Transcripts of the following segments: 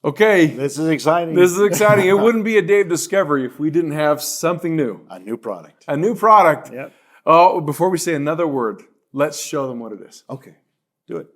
Okay. This is exciting. This is exciting. It wouldn't be a day of discovery if we didn't have something new. A new product. A new product. Yep. Oh, before we say another word, let's show them what it is. Okay. Do it.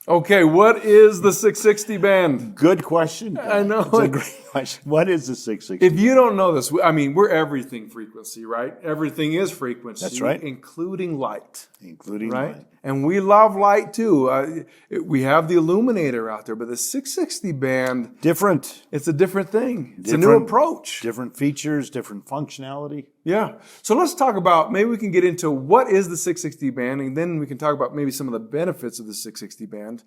Okay, what is the 660 band? Good question. I know. It's a great question. What is the 660? If you don't know this, I mean, we're everything frequency, right? Everything is frequency. That's right. Including light. Including right? light. And we love light too. We have the illuminator out there, but the 660 band, Different. it's a different thing. It's a new approach. Different features, different functionality. Yeah. So let's talk about, maybe we can get into what is the 660 band, and then we can talk about maybe some of the benefits of the 660 band.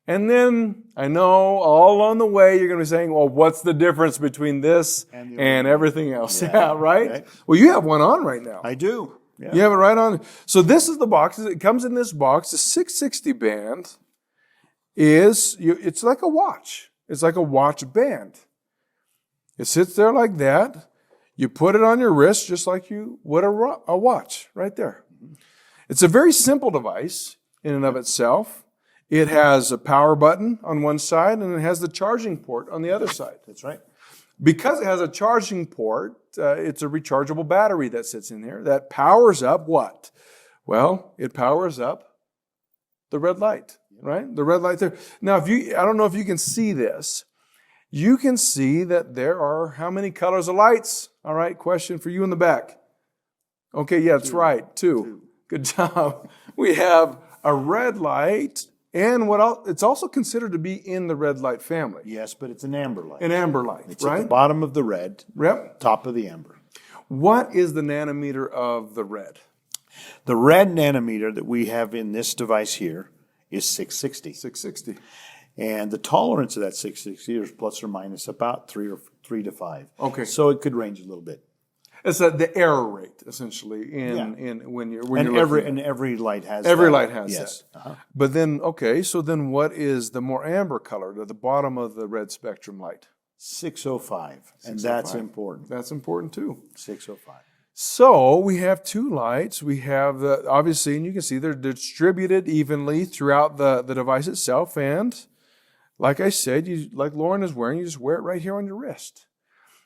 And then I know all along the way you're going to be saying, well, what's the difference between this and everything else? Yeah, right? Okay. Well, you have one on right now. I do. Yeah. You have it right on. So this is the box. It comes in this box. The 660 band it's like a watch. It's like a watch band. It sits there like that. You put it on your wrist just like you would a watch right there. It's a very simple device in and of itself. It has a power button on one side and it has the charging port on the other side. That's right. Because it has a charging port, it's a rechargeable battery that sits in there that powers up what? Well, it powers up the red light, right? The red light there. Now, I don't know if you can see this. You can see that there are how many colors of lights? All right, question for you in the back. Okay, yeah, that's right, two. Good job. We have a red light. And it's also considered to be in the red light family. Yes, but it's an amber light. An amber light, It's right? at the bottom of the red, Yep. top of the amber. What is the nanometer of the red? The red nanometer that we have in this device here is 660. 660. And the tolerance of that 660 is plus or minus about 3 to 5. Okay. So it could range a little bit. It's the error rate, essentially, when you're Every light has every that. light has Yes. that. But then, okay, so then what is the more amber colored at the bottom of the red spectrum light? 605. And that's 605. important. That's important too. 605. So we have two lights. We have obviously, and you can see they're distributed evenly throughout the device itself. And like I said, like Loran is wearing, you just wear it right here on your wrist.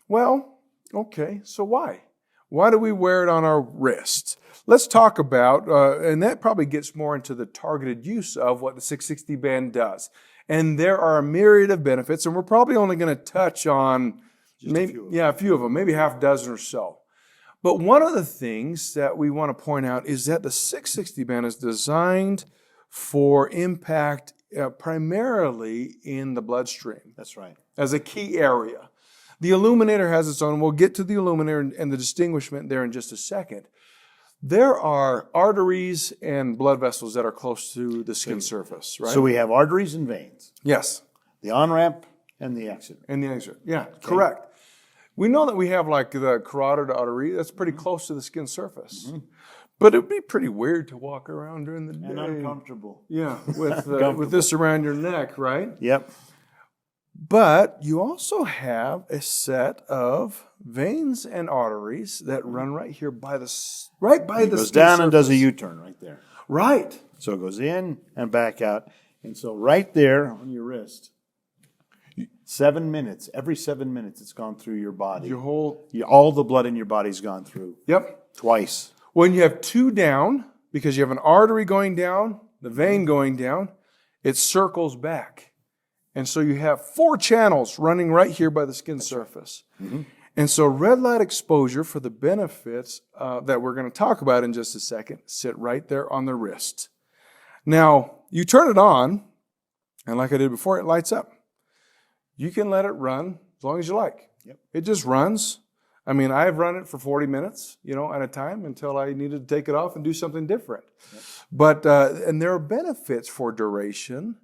Well, okay, so why? Why do we wear it on our wrist? Let's talk about, and that probably gets more into the targeted use of what the 660 band does. And there are a myriad of benefits, and we're probably only going to touch on a few of them, maybe half a dozen or so. But one of the things that we want to point out is that the 660 band is designed for impact primarily in the bloodstream. That's right. As a key area. The illuminator has its own. We'll get to the illuminator and the distinguishment there in just a second. There are arteries and blood vessels that are close to the skin surface, right? So we have arteries and veins. Yes. The on-ramp and the exit. And the exit. Yeah, correct. We know that we have like the carotid artery that's pretty close to the skin surface. Mm-hmm. But it would be pretty weird to walk around during the day. And uncomfortable. Yeah, with this around your neck, right? Yep. But you also have a set of veins and arteries that run right here by the It goes down and does a U-turn right there. Right. So it goes in and back out. And so right there on your wrist, 7 minutes, every 7 minutes it's gone through your body. All the blood in your body's gone through. Yep. Twice. When you have two down, because you have an artery going down, the vein going down, it circles back. And so you have 4 channels running right here by the skin surface. Mm-hmm. And so red light exposure for the benefits that we're going to talk about in just a second sit right there on the wrist. Now, you turn it on, and like I did before, it lights up. You can let it run as long as you like. Yep. It just runs. I mean, I've run it for 40 minutes, at a time until I needed to take it off and do something different. Yep. But, and there are benefits for duration.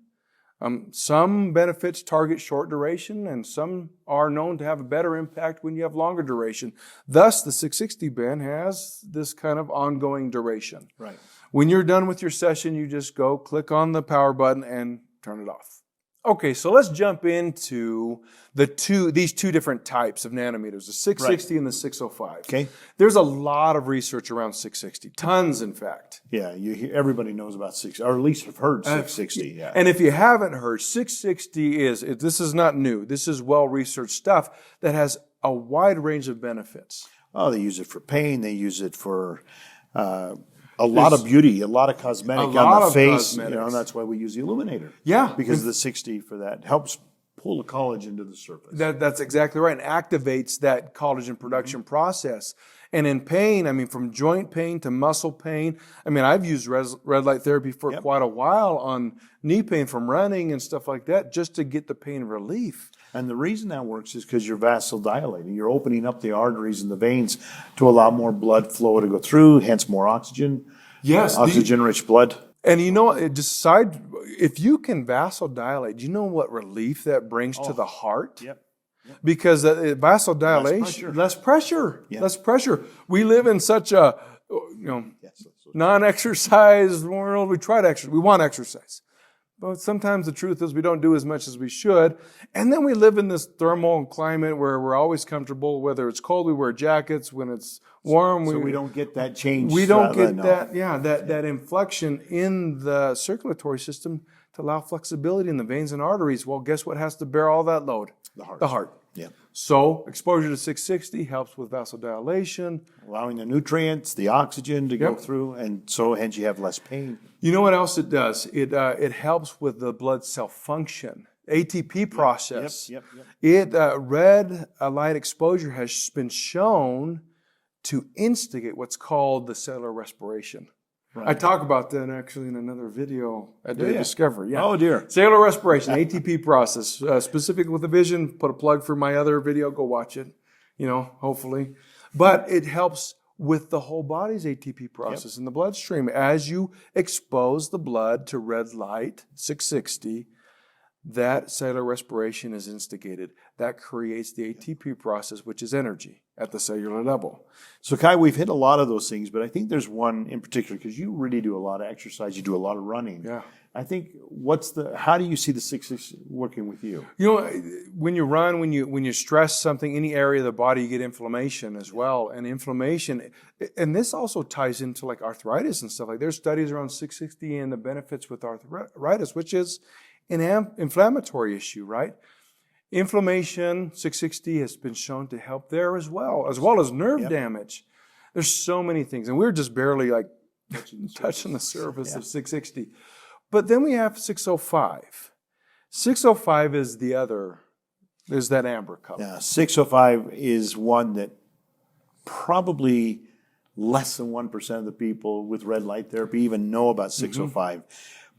Some benefits target short duration, and some are known to have a better impact when you have longer duration. Thus, the 660 band has this kind of ongoing duration. Right. When you're done with your session, you just go click on the power button and turn it off. Okay, so let's jump into these two different types of nanometers, the 660 and the 605. Okay. There's a lot of research around 660, tons in fact. Yeah, everybody knows about 6, or at least have heard 660. Yeah. And if you haven't heard, 660 this is not new. This is well-researched stuff that has a wide range of benefits. Oh, they use it for pain. They use it for a lot of beauty, a lot of cosmetic on the face. And that's why we use the illuminator. Yeah. Because the 60 for that helps pull the collagen to the surface. That's exactly right. And activates that collagen production process. And in pain, from joint pain to muscle pain, I've used red light therapy for quite a while on knee pain from running and stuff like that, just to get the pain relief. And the reason that works is because you're vasodilating. You're opening up the arteries and the veins to allow more blood flow to go through, hence more oxygen. Yes. Oxygen-rich blood. And if you can vasodilate, do you know what relief that brings to the heart? Yep. Because vasodilation, less pressure. Yeah. Less pressure. We live in such a non-exercise world. We try to exercise. We want exercise. But sometimes the truth is we don't do as much as we should. And then we live in this thermal climate where we're always comfortable. Whether it's cold, we wear jackets. When it's warm, we don't get that change. We don't get that inflection in the circulatory system to allow flexibility in the veins and arteries. Well, guess what has to bear all that load? The heart. Yeah. So exposure to 660 helps with vasodilation. Allowing the nutrients, the oxygen to go through, and so hence you have less pain. You know what else it does? It helps with the blood cell function. ATP process. Red light exposure has been shown to instigate what's called the cellular respiration. Right. I talk about that actually in another video at Day Discovery. Yeah. Oh dear. Cellular respiration, ATP process. Specific with the vision, put a plug for my other video, go watch it, hopefully. But it helps with the whole body's ATP process in the bloodstream. As you expose the blood to red light, 660, that cellular respiration is instigated. That creates the ATP process, which is energy at the cellular level. So, Kai, we've hit a lot of those things, but I think there's one in particular, because you really do a lot of exercise, you do a lot of running. Yeah. I think how do you see the 660 working with you? When you run, when you stress something, any area of the body, you get inflammation as well. And inflammation, and this also ties into like arthritis and stuff. Like there's studies around 660 and the benefits with arthritis, which is an inflammatory issue, right? Inflammation, 660 has been shown to help there as well as nerve damage. There's so many things, and we're just barely like touching the surface of 660. But then we have 605. 605 is that amber color. Yeah, 605 is one that probably less than 1% of the people with red light therapy even know about 605.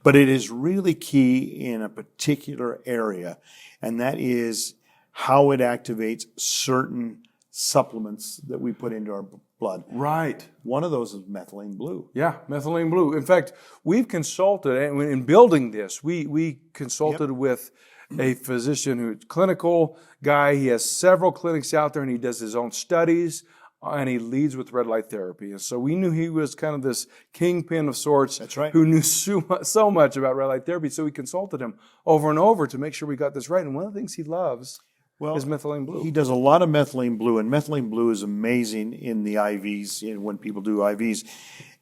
But it is really key in a particular area, and that is how it activates certain supplements that we put into our blood. Right. One of those is methylene blue. Yeah, methylene blue. In fact, we've consulted, and in building this, we consulted with a physician who's a clinical guy. He has several clinics out there, and he does his own studies, and he leads with red light therapy. And so we knew he was kind of this kingpin of sorts. That's right. Who knew so much about red light therapy. So we consulted him over and over to make sure we got this right. And one of the things he loves is methylene blue. He does a lot of methylene blue, and methylene blue is amazing in the IVs, when people do IVs.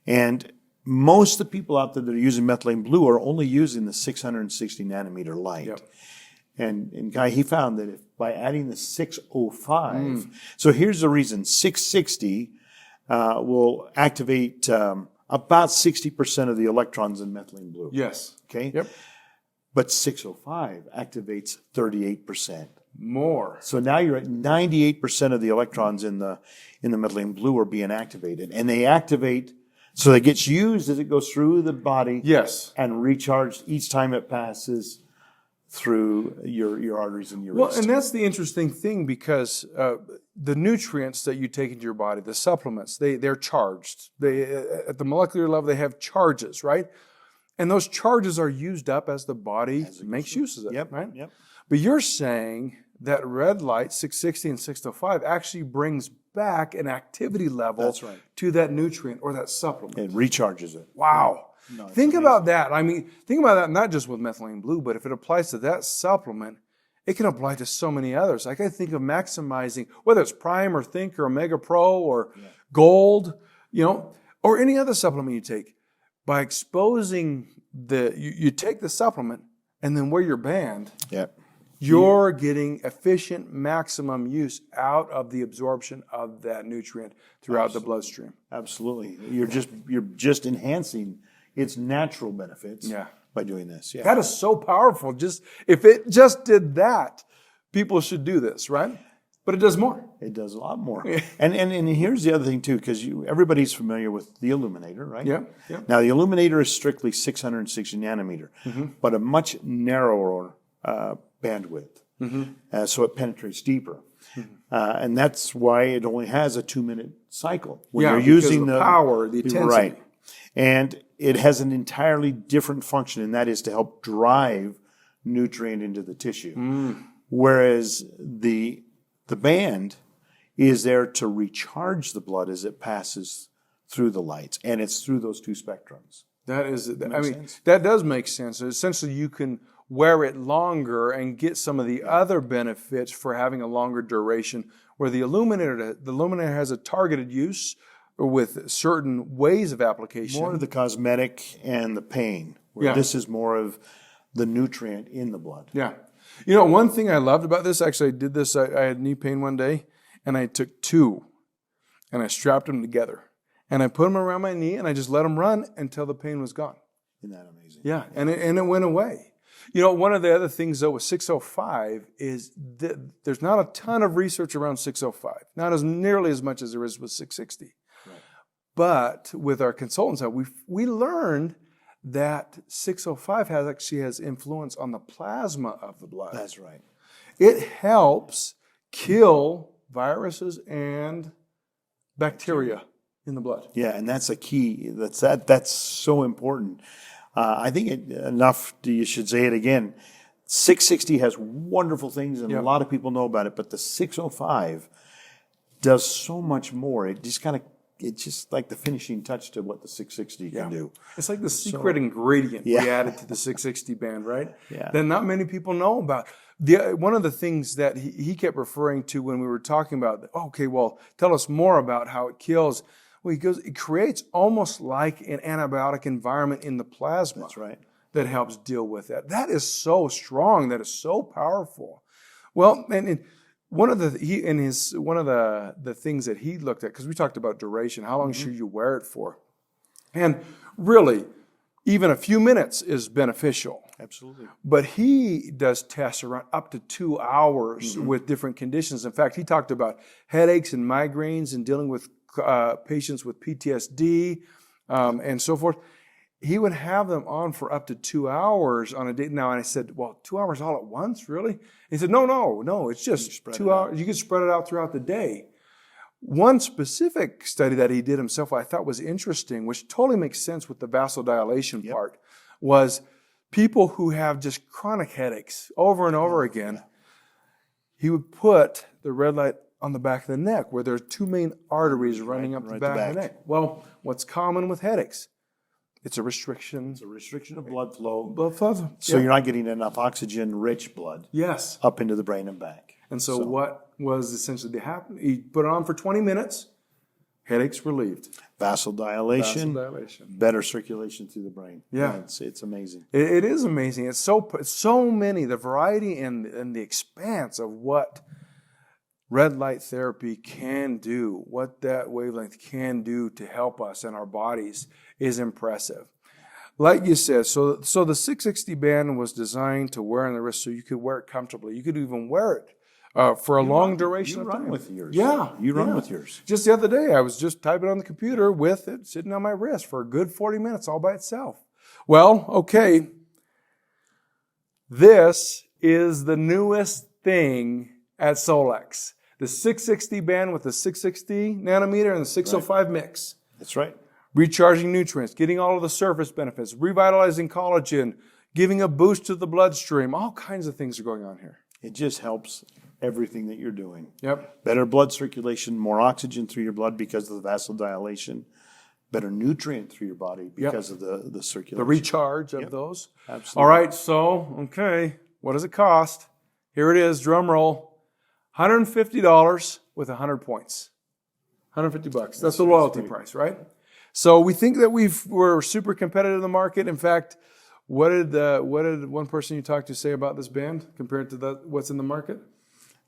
And most of the people out there that are using methylene blue are only using the 660 nanometer light. Yep. And Guy, he found that by adding the 605, so here's the reason: 660 will activate about 60% of the electrons in methylene blue. Yes. Okay. Yep. But 605 activates 38%. More. So now you're at 98% of the electrons in the methylene blue are being activated, and they activate so it gets used as it goes through the body. Yes. And recharged each time it passes through your arteries and your Well, wrist. and that's the interesting thing because the nutrients that you take into your body, the supplements, they're charged. They at the molecular level, they have charges, right? And those charges are used up as the body makes use of it, Yep, right? yep. But you're saying that red light, 660 and 605, actually brings back an activity level That's right. to that nutrient or that supplement. It recharges it. Wow. No, it's Think amazing. about that. I mean, think about that not just with methylene blue, but if it applies to that supplement, it can apply to so many others. Like I think of maximizing, whether it's Prime or Think or Omega Pro or Gold, or any other supplement you take, by exposing you take the supplement and then wear your band, Yep. you're getting efficient maximum use out of the absorption of that nutrient throughout the bloodstream. Absolutely. You're just enhancing its natural benefits by doing this. Yeah. That is so powerful. Just if it just did that, people should do this, right? But it does more. It does a lot more. And here's the other thing too, because everybody's familiar with the illuminator, right? Yeah. Now the illuminator is strictly 660 nanometer, but a much narrower bandwidth. So it penetrates deeper. And that's why it only has a 2-minute cycle. When you're using the power, the intensity. Right. And it has an entirely different function, and that is to help drive nutrient into the tissue. Whereas the band is there to recharge the blood as it passes through the lights, and it's through those two spectrums. That does make sense. Essentially, you can wear it longer and get some of the other benefits for having a longer duration, where the illuminator has a targeted use with certain ways of application. More of the cosmetic and the pain, where this is more of the nutrient in the blood. Yeah. One thing I loved about this, actually I did this, I had knee pain one day, and I took 2, and I strapped them together. And I put them around my knee, and I just let them run until the pain was gone. Isn't that amazing? Yeah, and it went away. One of the other things, though, with 605 is that there's not a ton of research around 605. Not as nearly as much as there is with 660. Right. But with our consultants, we learned that 605 has influence on the plasma of the blood. That's right. It helps kill viruses and bacteria in the blood. Yeah, and that's a key. That's so important. I think you should say it again. 660 has wonderful things, and a lot of people know about it, but the 605 does so much more. It's just like the finishing touch to what the 660 can do. It's like the secret ingredient we added to the 660 band, right? Yeah. That not many people know about. One of the things that he kept referring to when we were talking about, okay, well, tell us more about how it kills. Well, he goes, it creates almost like an antibiotic environment in the plasma. That's right. That helps deal with that. That is so strong. That is so powerful. Well, and one of the things that he looked at, because we talked about duration, how long should you wear it for? And really, even a few minutes is beneficial. Absolutely. But he does tests around up to 2 hours with different conditions. In fact, he talked about headaches and migraines and dealing with patients with PTSD and so forth. He would have them on for up to 2 hours on a day. Now, and I said, well, 2 hours all at once, really? He said, no, it's just 2 hours. You can spread it out throughout the day. One specific study that he did himself I thought was interesting, which totally makes sense with the vasodilation part, was people who have just chronic headaches over and over again. He would put the red light on the back of the neck where there are 2 main arteries running up the back of the neck. Well, what's common with headaches? It's a restriction. It's a restriction of blood flow. Blood flow. So you're not getting enough oxygen-rich blood up into the brain and back. And so what was essentially to happen? He put it on for 20 minutes, headaches relieved. Vasodilation, better circulation through the brain. Yeah. It's amazing. It is amazing. It's so many, the variety and the expanse of what red light therapy can do, what that wavelength can do to help us in our bodies is impressive. Like you said, so the 660 band was designed to wear on the wrist so you could wear it comfortably. You could even wear it for a long duration You of time. run with yours. Yeah. You run yeah. with yours. Just the other day, I was just typing on the computer with it sitting on my wrist for a good 40 minutes all by itself. Well, okay. This is the newest thing at Solex. The 660 band with the 660 nanometer and the 605 mix. That's right. Recharging nutrients, getting all of the surface benefits, revitalizing collagen, giving a boost to the bloodstream. All kinds of things are going on here. It just helps everything that you're doing. Yep. Better blood circulation, more oxygen through your blood because of the vasodilation, better nutrient through your body because of the circulation. The recharge of those. Absolutely. All right, so, okay, what does it cost? Here it is, drum roll. $150 with 100 points. $150. That's the loyalty price, right? So we think that we're super competitive in the market. In fact, what did one person you talked to say about this band compared to what's in the market?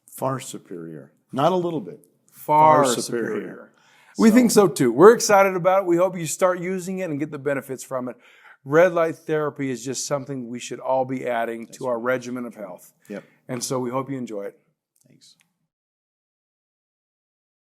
Far superior. Not a little bit. Far superior. We think so too. We're excited about it. We hope you start using it and get the benefits from it. Red light therapy is just something we should all be adding to our regimen of health. Yep. And so we hope you enjoy it. Thanks.